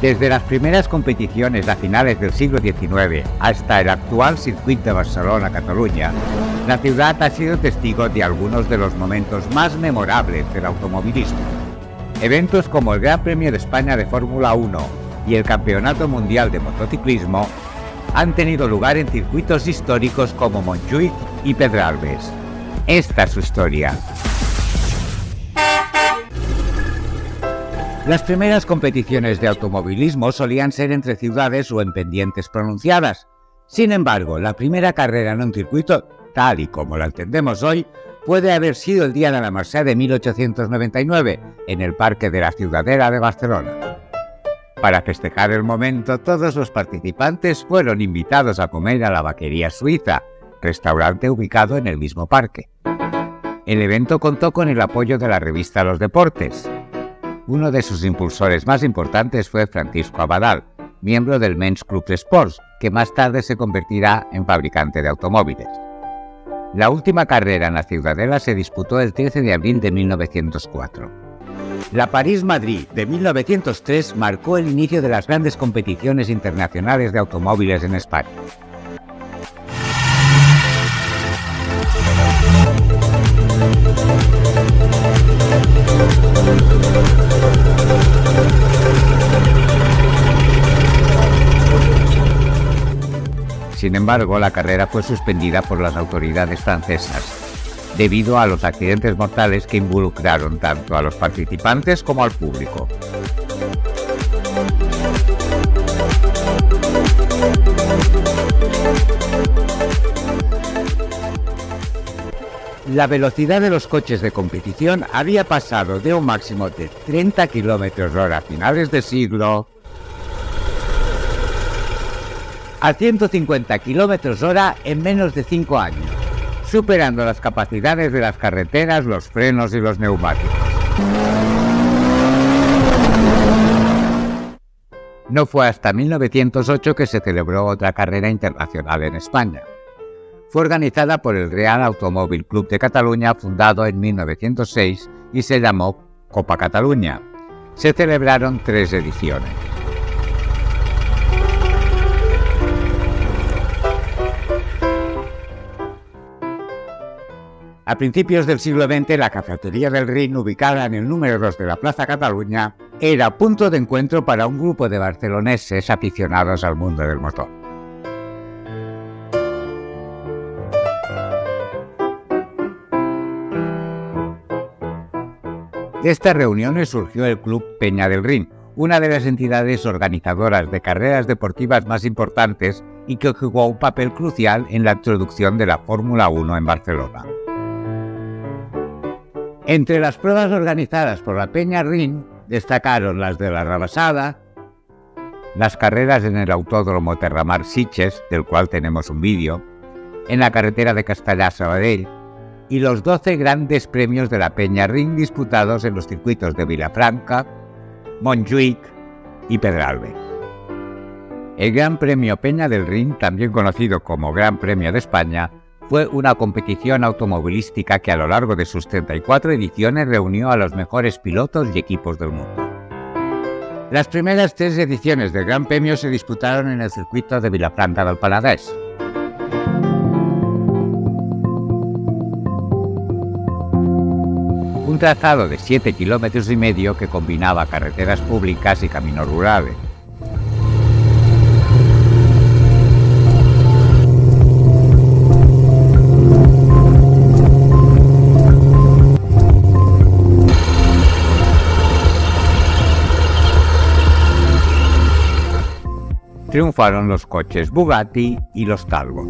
Desde las primeras competiciones a finales del siglo XIX hasta el actual circuito de Barcelona-Cataluña, la ciudad ha sido testigo de algunos de los momentos más memorables del automovilismo. Eventos como el Gran Premio de España de Fórmula 1 y el Campeonato Mundial de Motociclismo han tenido lugar en circuitos históricos como Montjuïc y Pedralbes. Esta es su historia. Las primeras competiciones de automovilismo solían ser entre ciudades o en pendientes pronunciadas. Sin embargo, la primera carrera en un circuito, tal y como la entendemos hoy, puede haber sido el Día de la Mercè de 1899, en el Parque de la Ciudadela de Barcelona. Para festejar el momento, todos los participantes fueron invitados a comer a la Vaquería Suiza, restaurante ubicado en el mismo parque. El evento contó con el apoyo de la revista Los Deportes. Uno de sus impulsores más importantes fue Francisco Abadal, miembro del Men's Club Sports, que más tarde se convertirá en fabricante de automóviles. La última carrera en la Ciudadela se disputó el 13 de abril de 1904. La París-Madrid de 1903 marcó el inicio de las grandes competiciones internacionales de automóviles en España. Sin embargo, la carrera fue suspendida por las autoridades francesas, debido a los accidentes mortales que involucraron tanto a los participantes como al público. La velocidad de los coches de competición había pasado de un máximo de 30 km/h a finales de siglo a 150 km/h en menos de 5 años, superando las capacidades de las carreteras, los frenos y los neumáticos. No fue hasta 1908 que se celebró otra carrera internacional en España. Fue organizada por el Real Automóvil Club de Cataluña, fundado en 1906, y se llamó Copa Catalunya. Se celebraron 3 ediciones. A principios del siglo XX, la Cafetería del Rin, ubicada en el número 2 de la Plaza Cataluña, era punto de encuentro para un grupo de barceloneses aficionados al mundo del motor. De estas reuniones surgió el Club Peña del Rin, una de las entidades organizadoras de carreras deportivas más importantes y que jugó un papel crucial en la introducción de la Fórmula 1 en Barcelona. Entre las pruebas organizadas por la Peña Rin destacaron las de la Rabassada, las carreras en el Autódromo Terramar Sitges, del cual tenemos un vídeo, en la carretera de Castellar-Sabadell, y los 12 grandes premios de la Peña Rin disputados en los circuitos de Vilafranca, Montjuïc y Pedralbes. El Gran Premio Peña del Rin, también conocido como Gran Premio de España, fue una competición automovilística que a lo largo de sus 34 ediciones reunió a los mejores pilotos y equipos del mundo. Las primeras 3 ediciones del Gran Premio se disputaron en el circuito de Vilafranca del Penedès. Un trazado de 7,5 km que combinaba carreteras públicas y caminos rurales. Triunfaron los coches Bugatti y los Talbot.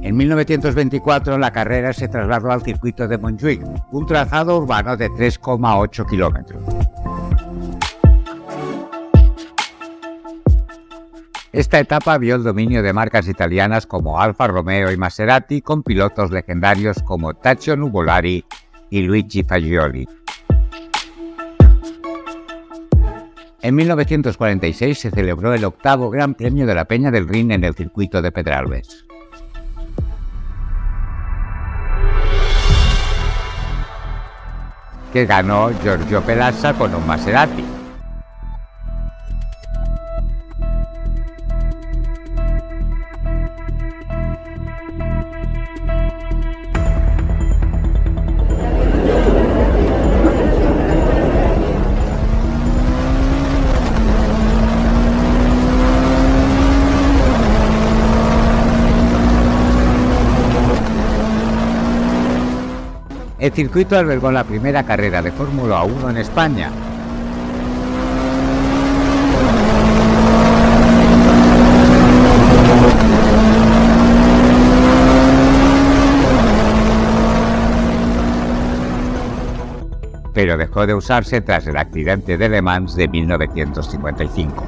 En 1924 la carrera se trasladó al circuito de Montjuïc, un trazado urbano de 3,8 kilómetros. Esta etapa vio el dominio de marcas italianas como Alfa Romeo y Maserati, con pilotos legendarios como Taccio Nuvolari y Luigi Fagioli. En 1946 se celebró el 8º Gran Premio de la Peña del Rin en el circuito de Pedralbes. que ganó Giorgio Pelassa con un Maserati. El circuito albergó la primera carrera de Fórmula 1 en España. Pero dejó de usarse tras el accidente de Le Mans de 1955.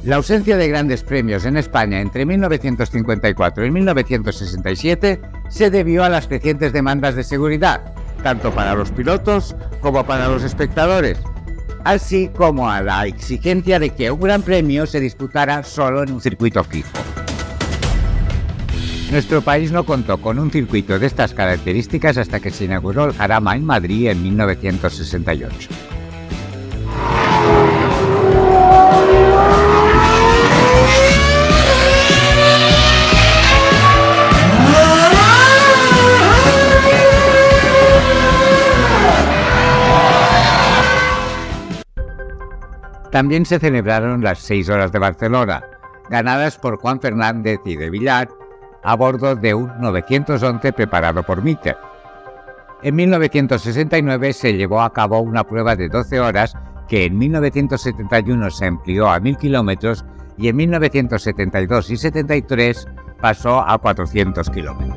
La ausencia de grandes premios en España entre 1954 y 1967 se debió a las crecientes demandas de seguridad, tanto para los pilotos como para los espectadores, así como a la exigencia de que un gran premio se disputara solo en un circuito fijo. Nuestro país no contó con un circuito de estas características hasta que se inauguró el Jarama en Madrid en 1968. También se celebraron las 6 horas de Barcelona, ganadas por Juan Fernández y de Villar a bordo de un 911 preparado por Mitter. En 1969 se llevó a cabo una prueba de 12 horas que en 1971 se amplió a 1000 kilómetros y en 1972 y 73 pasó a 400 kilómetros.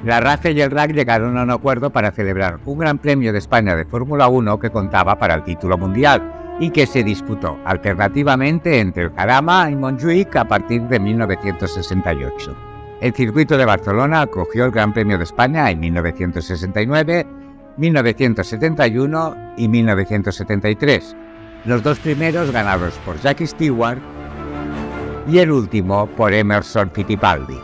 La RAFE y el RAC llegaron a un acuerdo para celebrar un Gran Premio de España de Fórmula 1 que contaba para el título mundial y que se disputó alternativamente entre el Jarama y Montjuïc a partir de 1968. El circuito de Barcelona acogió el Gran Premio de España en 1969, 1971 y 1973, los dos primeros ganados por Jackie Stewart y el último por Emerson Fittipaldi.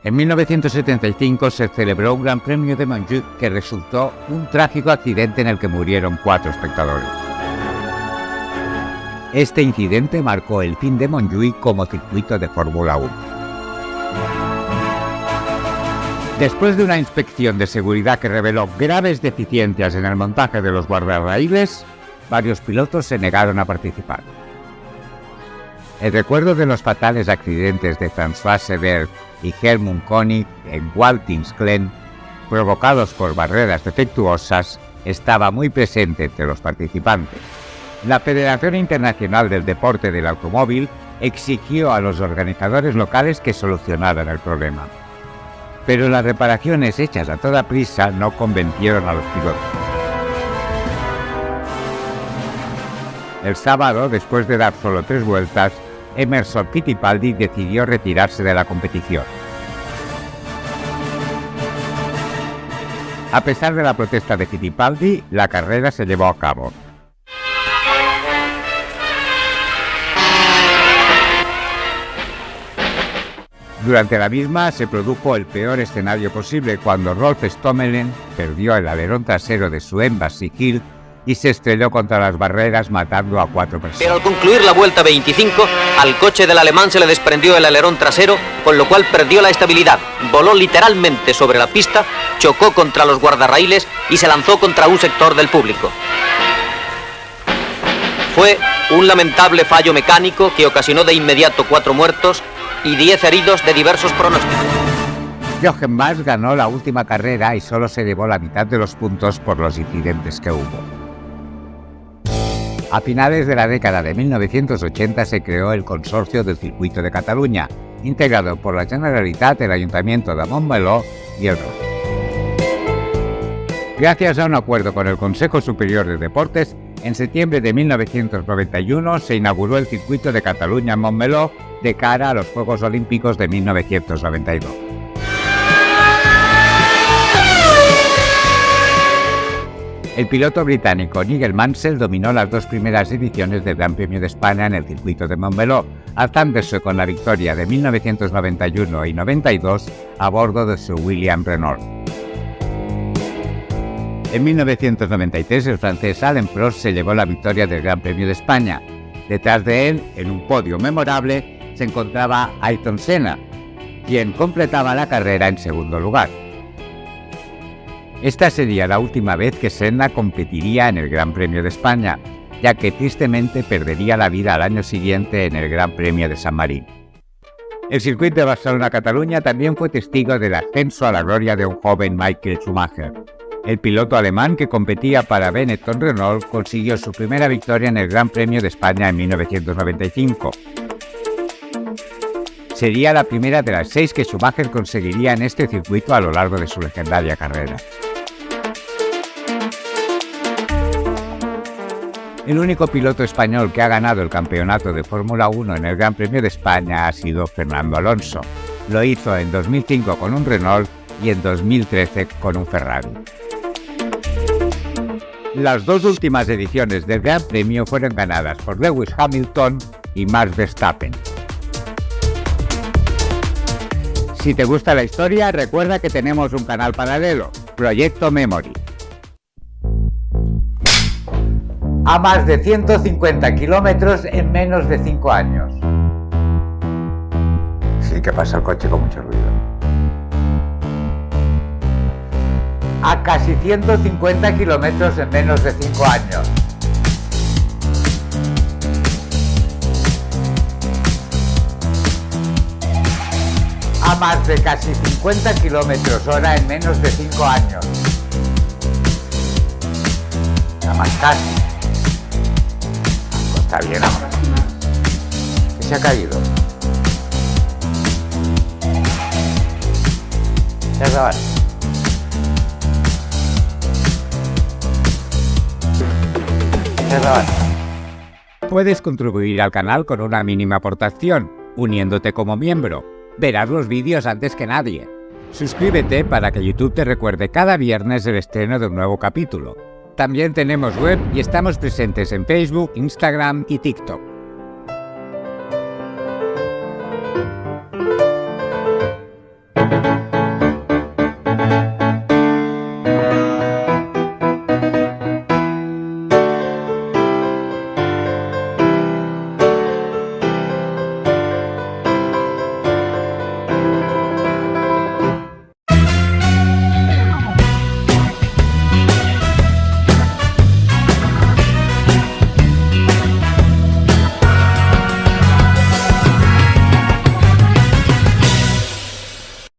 En 1975 se celebró un Gran Premio de Montjuïc que resultó un trágico accidente en el que murieron 4 espectadores. Este incidente marcó el fin de Montjuïc como circuito de Fórmula 1. Después de una inspección de seguridad que reveló graves deficiencias en el montaje de los guardarraíles, varios pilotos se negaron a participar. El recuerdo de los fatales accidentes de François Sever y Helmut König en Watkins-Glen, provocados por barreras defectuosas, estaba muy presente entre los participantes. La Federación Internacional del Deporte del Automóvil exigió a los organizadores locales que solucionaran el problema. Pero las reparaciones hechas a toda prisa no convencieron a los pilotos. El sábado, después de dar solo 3 vueltas, Emerson Fittipaldi decidió retirarse de la competición. A pesar de la protesta de Fittipaldi, la carrera se llevó a cabo. Durante la misma se produjo el peor escenario posible cuando Rolf Stommelen perdió el alerón trasero de su Embassy Hill y se estrelló contra las barreras matando a 4 personas. Pero al concluir la vuelta 25, al coche del alemán se le desprendió el alerón trasero, con lo cual perdió la estabilidad, voló literalmente sobre la pista, chocó contra los guardarraíles y se lanzó contra un sector del público. Fue un lamentable fallo mecánico que ocasionó de inmediato 4 muertos y 10 heridos de diversos pronósticos. Jochen Mass ganó la última carrera y solo se llevó la mitad de los puntos por los incidentes que hubo. A finales de la década de 1980 se creó el Consorcio del Circuito de Cataluña, integrado por la Generalitat, el Ayuntamiento de Montmeló y el RAC. Gracias a un acuerdo con el Consejo Superior de Deportes, En septiembre de 1991 se inauguró el circuito de Cataluña en Montmeló de cara a los Juegos Olímpicos de 1992. El piloto británico Nigel Mansell dominó las dos primeras ediciones del Gran Premio de España en el circuito de Montmeló, alzándose con la victoria de 1991 y 92 a bordo de Sir William Renault. En 1993 el francés Alain Prost se llevó la victoria del Gran Premio de España. Detrás de él, en un podio memorable, se encontraba Ayrton Senna, quien completaba la carrera en segundo lugar. Esta sería la última vez que Senna competiría en el Gran Premio de España, ya que tristemente perdería la vida al año siguiente en el Gran Premio de San Marino. El circuito de Barcelona-Cataluña también fue testigo del ascenso a la gloria de un joven Michael Schumacher. El piloto alemán que competía para Benetton Renault consiguió su primera victoria en el Gran Premio de España en 1995. Sería la primera de las 6 que Schumacher conseguiría en este circuito a lo largo de su legendaria carrera. El único piloto español que ha ganado el campeonato de Fórmula 1 en el Gran Premio de España ha sido Fernando Alonso. Lo hizo en 2005 con un Renault y en 2013 con un Ferrari. Las dos últimas ediciones del Gran Premio fueron ganadas por Lewis Hamilton y Max Verstappen. Si te gusta la historia, recuerda que tenemos un canal paralelo, Proyecto Memory. A más de 150 kilómetros en menos de 5 años. Sí que pasa el coche con mucho ruido. A casi 150 kilómetros en menos de 5 años. A más de casi 50 kilómetros hora en menos de 5 años. Nada más casi. Está bien ahora. ¿Qué se ha caído? ¿Qué has dado? ¿Qué has dado? Puedes contribuir al canal con una mínima aportación, uniéndote como miembro. Verás los vídeos antes que nadie. Suscríbete para que YouTube te recuerde cada viernes el estreno de un nuevo capítulo. También tenemos web y estamos presentes en Facebook, Instagram y TikTok.